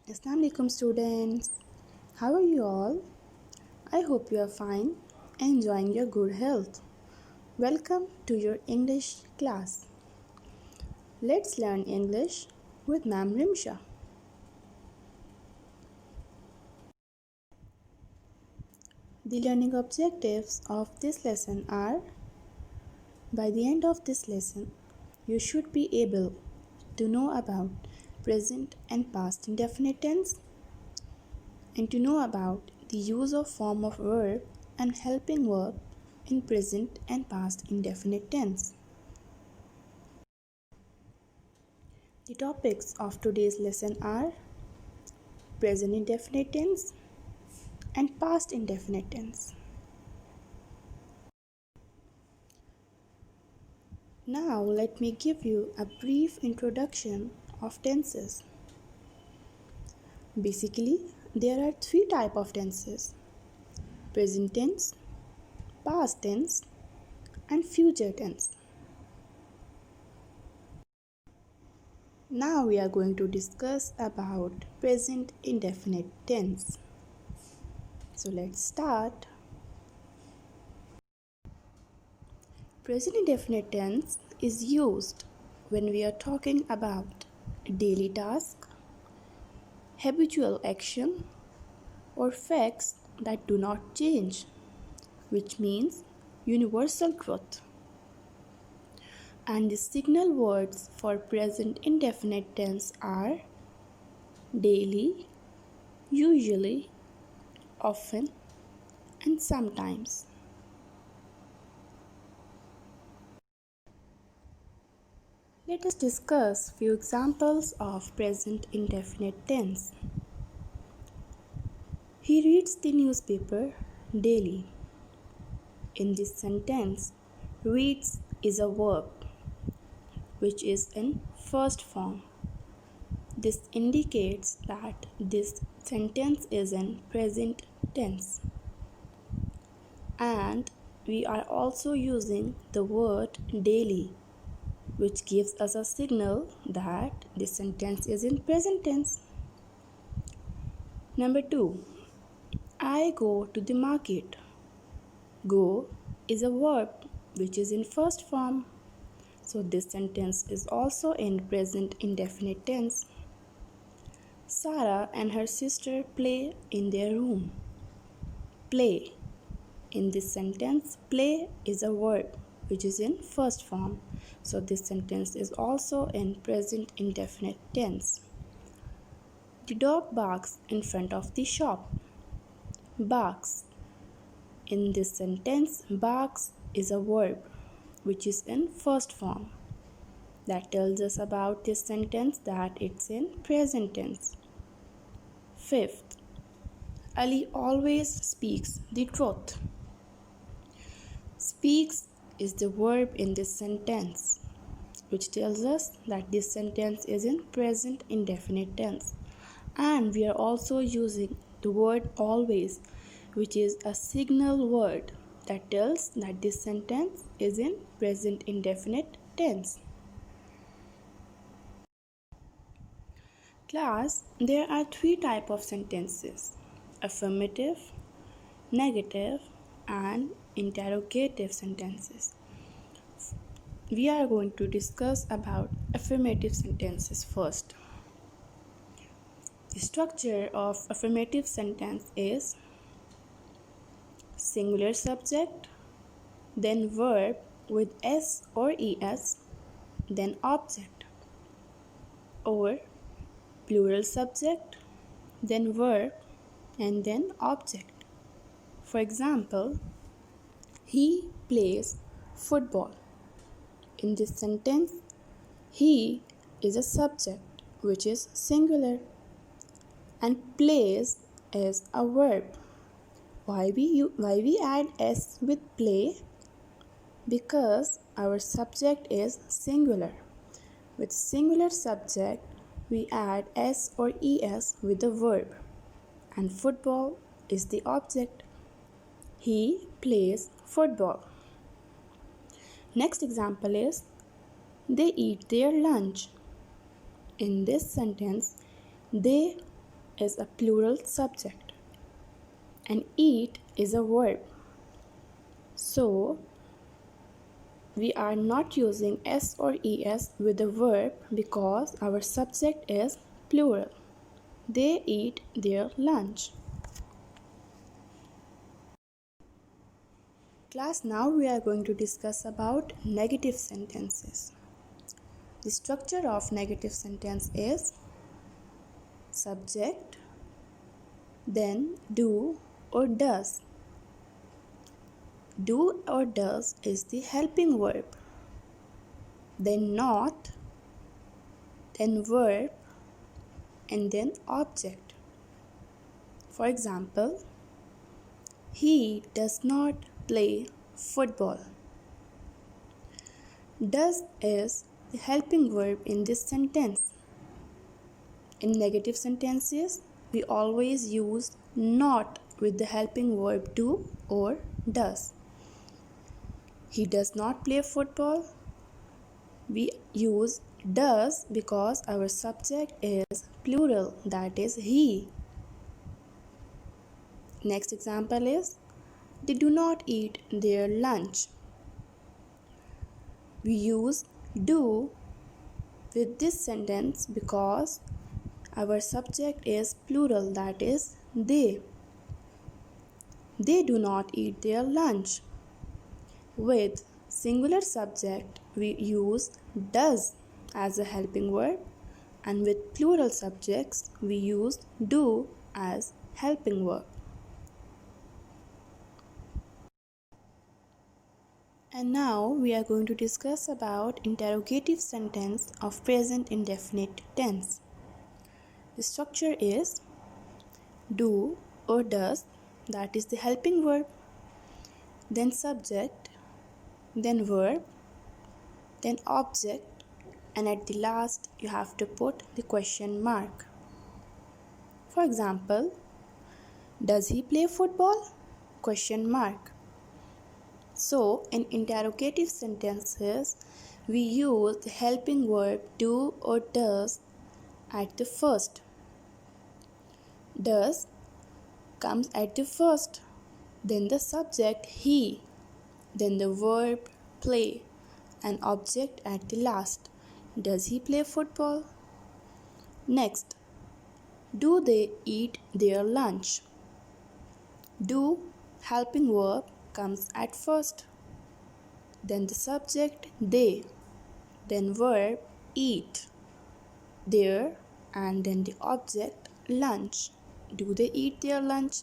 Assalamu alaikum students. How are you all? I hope you are fine and enjoying your good health. Welcome to your English class. Let's learn English with Ma'am Rimsha. The learning objectives of this lesson are: by the end of this lesson, you should be able to know about present and past indefinite tense and to know about the use of form of verb and helping verb in present and past indefinite tense. The topics of today's lesson are present indefinite tense and past indefinite tense. Now let me give you a brief introduction of tenses. Basically, there are three types of tenses: present tense, past tense, and future tense. Now we are going to discuss about present indefinite tense. So let's start. Present indefinite tense is used when we are talking about daily task, habitual action, or facts that do not change, which means universal truth. And the signal words for present indefinite tense are daily, usually, often, and sometimes. Let us discuss few examples of present indefinite tense. He reads the newspaper daily. In this sentence, reads is a verb which is in first form. This indicates that this sentence is in present tense. And we are also using the word daily, which gives us a signal that this sentence is in present tense. Number 2, I go to the market. Go is a verb which is in first form. So this sentence is also in present indefinite tense. Sarah and her sister play in their room. Play. In this sentence, play is a verb which is in first form. So this sentence is also in present indefinite tense. The dog barks in front of the shop. Barks. In this sentence, barks is a verb which is in first form. That tells us about this sentence that it's in present tense. Fifth, Ali always speaks the truth. Speaks is the verb in this sentence, which tells us that this sentence is in present indefinite tense. And we are also using the word always, which is a signal word that tells that this sentence is in present indefinite tense. Class, there are three types of sentences: affirmative, negative, and interrogative sentences. We are going to discuss about affirmative sentences first. The structure of affirmative sentence is singular subject, then verb with s or es, then object, or plural subject, then verb, and then object. For example, he plays football. In this sentence, he is a subject which is singular and plays is a verb. Why we add s with play? Because our subject is singular. With singular subject, we add s or es with the verb, and football is the object. He plays football. Next example is they eat their lunch. In this sentence, they is a plural subject and eat is a verb. So we are not using s or es with the verb because our subject is plural. They eat their lunch. Class, now we are going to discuss about negative sentences. The structure of negative sentence is subject, then do or does. Do or does is the helping verb, then not, then verb, and then object. For example, he does not play football. Does is the helping verb in this sentence. In negative sentences, we always use not with the helping verb do or does. He does not play football. We use does because our subject is plural, that is he. Next example is they do not eat their lunch. We use do with this sentence because our subject is plural, that is they. They do not eat their lunch. With singular subject, we use does as a helping verb, and with plural subjects, we use do as helping verb. And now we are going to discuss about interrogative sentence of present indefinite tense. The structure is do or does, that is the helping verb, then subject, then verb, then object, and at the last you have to put the question mark. For example, does he play football? Question mark. So in interrogative sentences, we use the helping verb do or does at the first. Does comes at the first, then the subject he, then the verb play, and object at the last. Does he play football? Next, do they eat their lunch? Do helping verb comes at first, then the subject they, then verb eat, their, and then the object lunch. Do they eat their lunch?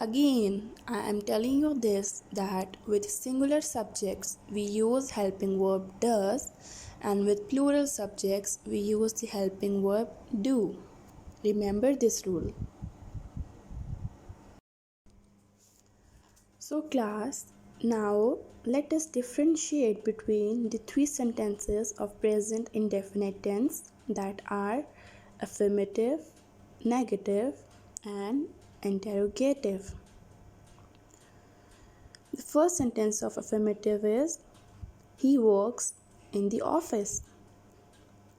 Again, I am telling you this, that with singular subjects we use helping verb does, and with plural subjects we use the helping verb do. Remember this rule. So class, now let us differentiate between the three sentences of present indefinite tense, that are affirmative, negative, and interrogative. The first sentence of affirmative is he works in the office.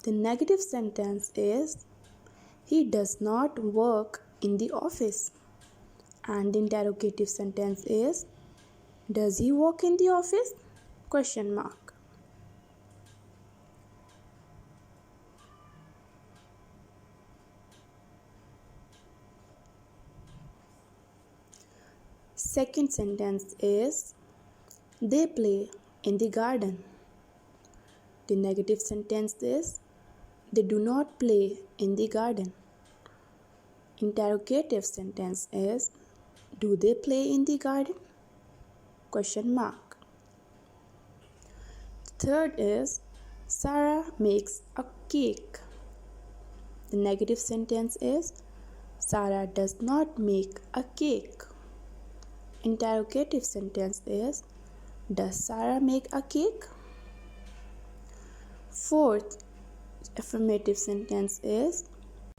The negative sentence is he does not work in the office. And the interrogative sentence is does he work in the office? Question mark. Second sentence is they play in the garden. The negative sentence is they do not play in the garden. Interrogative sentence is do they play in the garden? Question mark. Third is Sarah makes a cake. The negative sentence is Sarah does not make a cake. Interrogative sentence is does Sarah make a cake? Fourth affirmative sentence is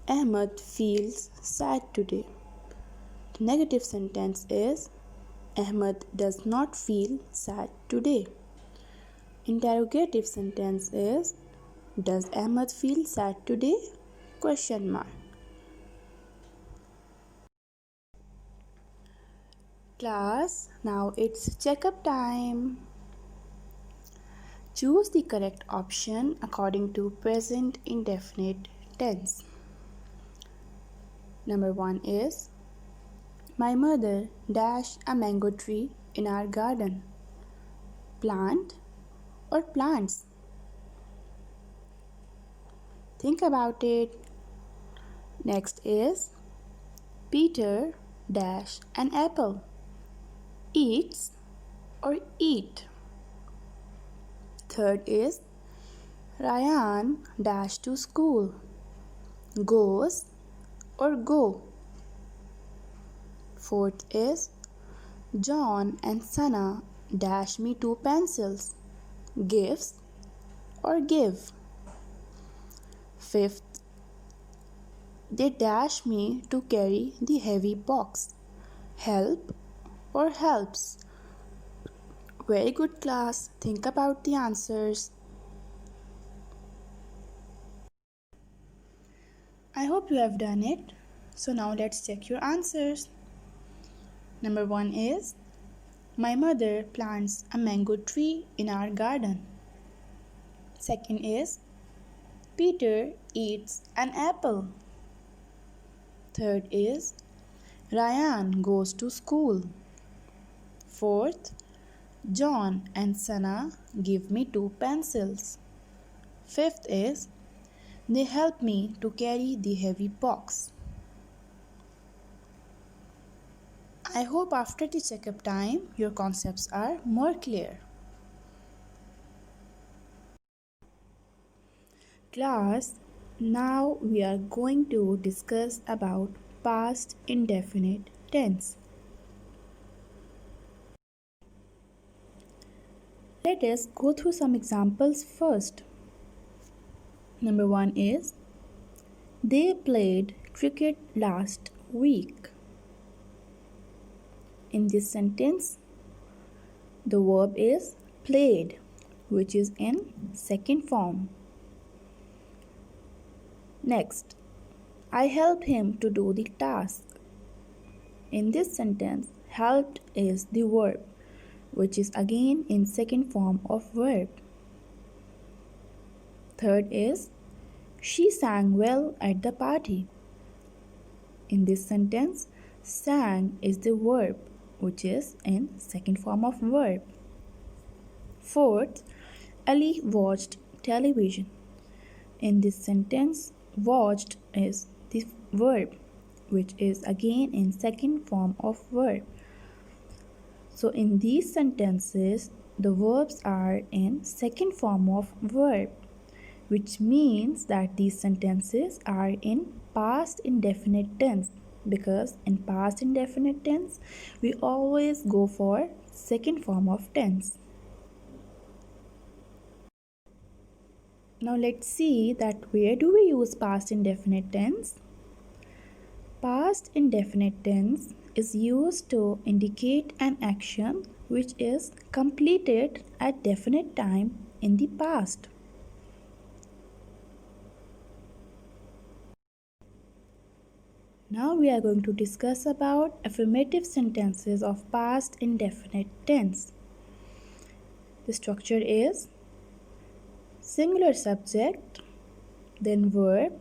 Ahmed feels sad today. The negative sentence is Ahmed does not feel sad today. Interrogative sentence is does Ahmed feel sad today? Question mark. Class, now it's checkup time. Choose the correct option according to present indefinite tense. Number 1 is my mother dash a mango tree in our garden. Plant or plants? Think about it. Next is Peter dash an apple. Eats or eat? Third is Ryan dash to school. Goes or go? Fourth is John and Sana dash me 2 pencils. Gives or give? Fifth, they dash me to carry the heavy box. Help or helps? Very good, class. Think about the answers. I hope you have done it. So now let's check your answers. Number 1 is my mother plants a mango tree in our garden. Second is Peter eats an apple. Third is Ryan goes to school. Fourth, John and Sana give me 2 pencils. Fifth is they help me to carry the heavy box. I hope after the checkup time your concepts are more clear. Class, now we are going to discuss about past indefinite tense. Let us go through some examples first. Number 1 is they played cricket last week. In this sentence, the verb is played, which is in second form. Next, I helped him to do the task. In this sentence, helped is the verb, which is again in second form of verb. Third is, she sang well at the party. In this sentence, sang is the verb, which is in second form of verb. Fourth, Ali watched television. In this sentence, watched is the verb, which is again in second form of verb. So in these sentences, the verbs are in second form of verb, which means that these sentences are in past indefinite tense, because in past indefinite tense we always go for second form of tense. Now let's see that where do we use past indefinite tense? Past indefinite tense is used to indicate an action which is completed at definite time in the past. Now we are going to discuss about affirmative sentences of past indefinite tense. The structure is singular subject, then verb,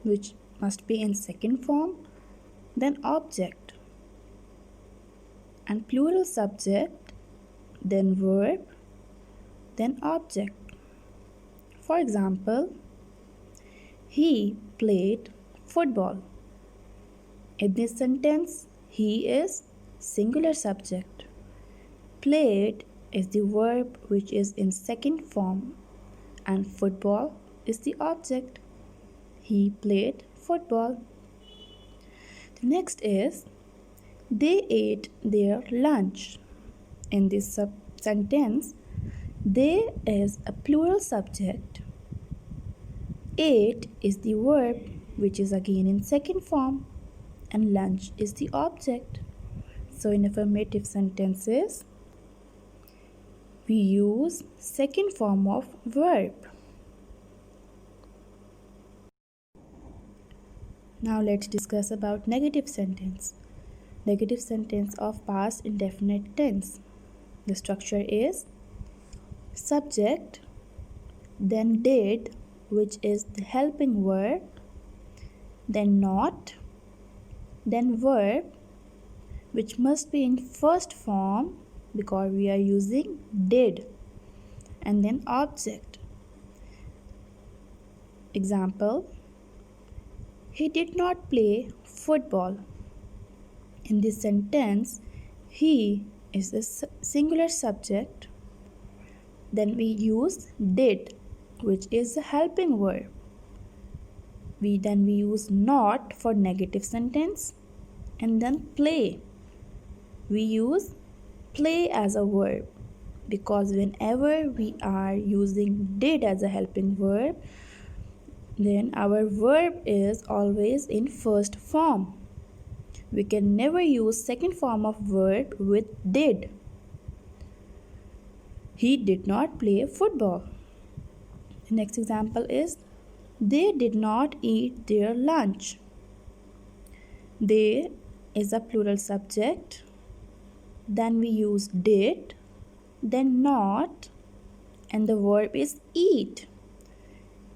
which must be in second form, then object, and plural subject, then verb, then object. For example, he played football. In this sentence, he is singular subject. Played is the verb which is in second form, and football is the object. He played football. The next is they ate their lunch. In this sentence, they is a plural subject. Ate is the verb which is again in second form, and lunch is the object. So in affirmative sentences, we use second form of verb. Now let's discuss about negative sentence. negative sentence of past indefinite tense. The structure is subject, then did, which is the helping verb, then not, then verb, which must be in first form because we are using did, and then object. Example, he did not play football. In this sentence, he is the singular subject. Then we use did, which is the helping verb. We use not for negative sentence, and then play. We use play as a verb because whenever we are using did as a helping verb, then our verb is always in first form. We can never use second form of verb with did. He did not play football. The next example is they did not eat their lunch. They is a plural subject. Then we use did, then not, and the verb is eat.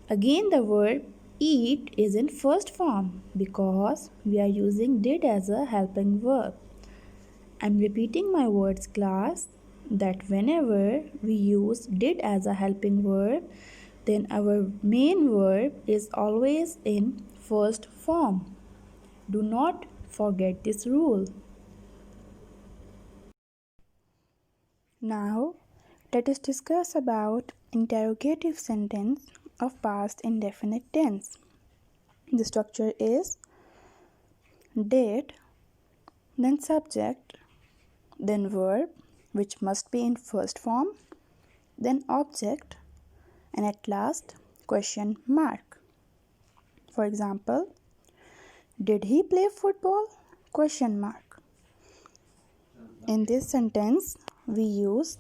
Again, the verb eat is in first form because we are using did as a helping verb. I'm repeating my words, class, that whenever we use did as a helping verb, then our main verb is always in first form. Do not forget this rule. Now, let us discuss about interrogative sentence of past indefinite tense. The structure is did, then subject, then verb, which must be in first form, then object, and at last question mark. For example, did he play football? Question mark. In this sentence, we use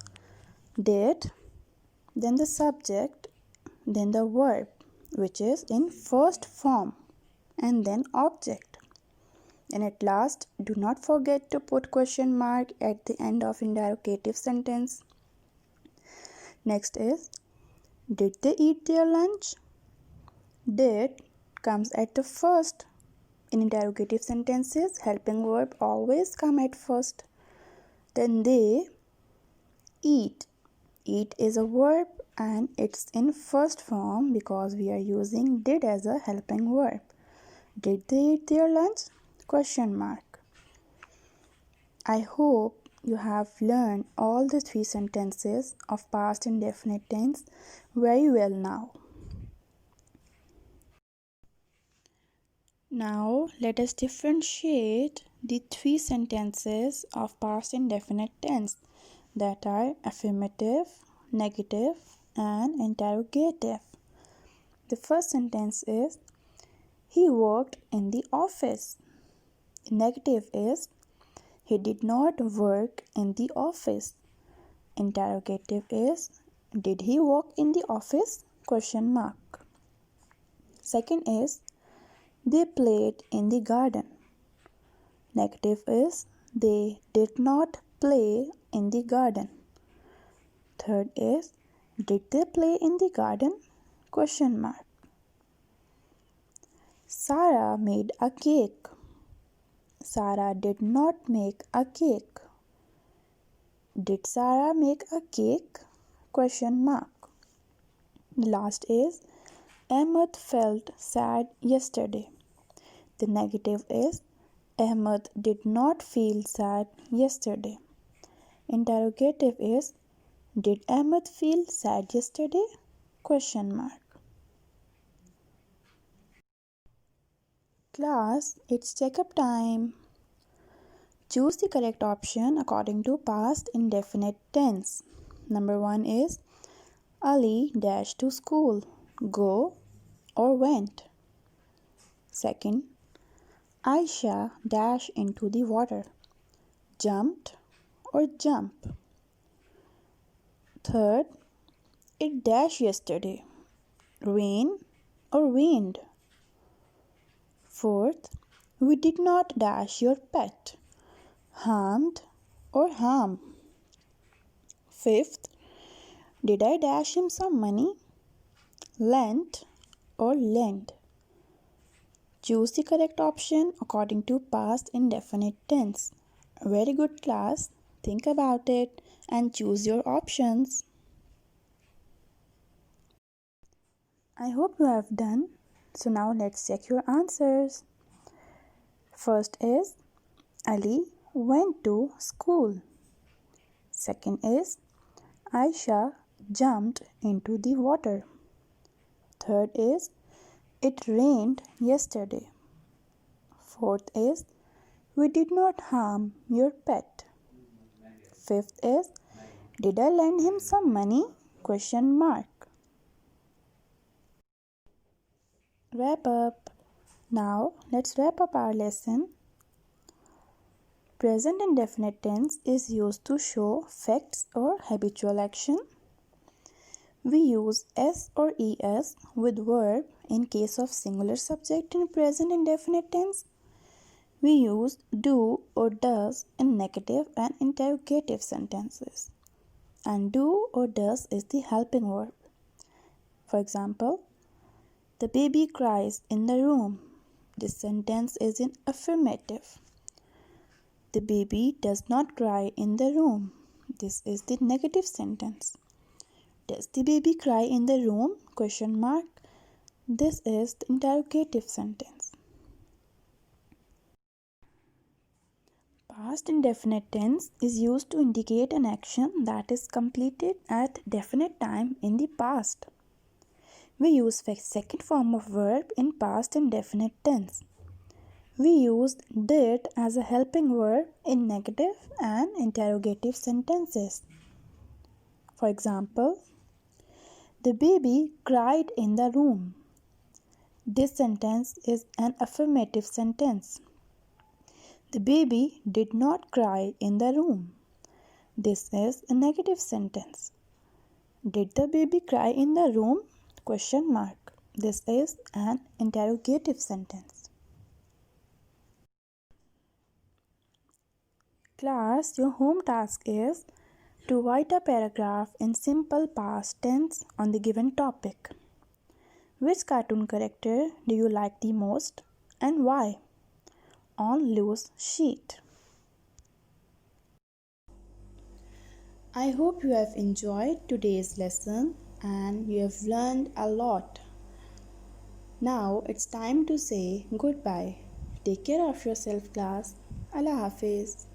did, then the subject, then the verb, which is in first form, and then object. And at last, do not forget to put question mark at the end of interrogative sentence. Next is, did they eat their lunch? Did comes at the first. In interrogative sentences, helping verb always come at first. Then they eat. Eat is a verb and it's in first form because we are using did as a helping verb. Did they eat their lunch? Question mark. I hope you have learned all the 3 sentences of past indefinite tense very well now. Now let us differentiate the 3 sentences of past indefinite tense that are affirmative, negative, and interrogative. The first sentence is he worked in the office. The negative is he did not work in the office. Interrogative is did he work in the office? Question mark. Second is they played in the garden. Negative is they did not play in the garden. Third is did they play in the garden? Question mark. Sarah made a cake. Sarah did not make a cake. Did Sarah make a cake? Question mark. The last is Ahmed felt sad yesterday. The negative is Ahmed did not feel sad yesterday. Interrogative is did Ahmed feel sad yesterday? Question mark. Class, it's check-up time. Choose the correct option according to past indefinite tense. Number 1 is Ali dashed to school. Go or went. Second, Aisha dashed into the water. Jumped or jump. Third, it dashed yesterday. Rain or rained. Fourth, we did not dash your pet. harmed or harm. Fifth, did I dash him some money? Lent or lend. Choose the correct option according to past indefinite tense. Very good class. Think about it and choose your options. I hope you have done. So now let's check your answers. First is Ali went to school. Second is Aisha jumped into the water. Third is it rained yesterday. Fourth is we did not harm your pet. Fifth is did I lend him some money? Question mark. Wrap up. Now let's wrap up our lesson. Present indefinite tense is used to show facts or habitual action. We use s or es with verb in case of singular subject in present indefinite tense. We use do or does in negative and interrogative sentences. And do or does is the helping verb. For example, the baby cries in the room. This sentence is in affirmative. The baby does not cry in the room. This is the negative sentence. Does the baby cry in the room? Question mark. This is the interrogative sentence. Past indefinite tense is used to indicate an action that is completed at definite time in the past. We use second form of verb in past indefinite tense. We used did as a helping verb in negative and interrogative sentences. For example, the baby cried in the room. This sentence is an affirmative sentence. The baby did not cry in the room. This is a negative sentence. Did the baby cry in the room? Question mark. This is an interrogative sentence. Class, your home task is to write a paragraph in simple past tense on the given topic. Which cartoon character do you like the most and why? On loose sheet. I hope you have enjoyed today's lesson and you have learned a lot. Now it's time to say goodbye. Take care of yourself, class. Allah Hafiz.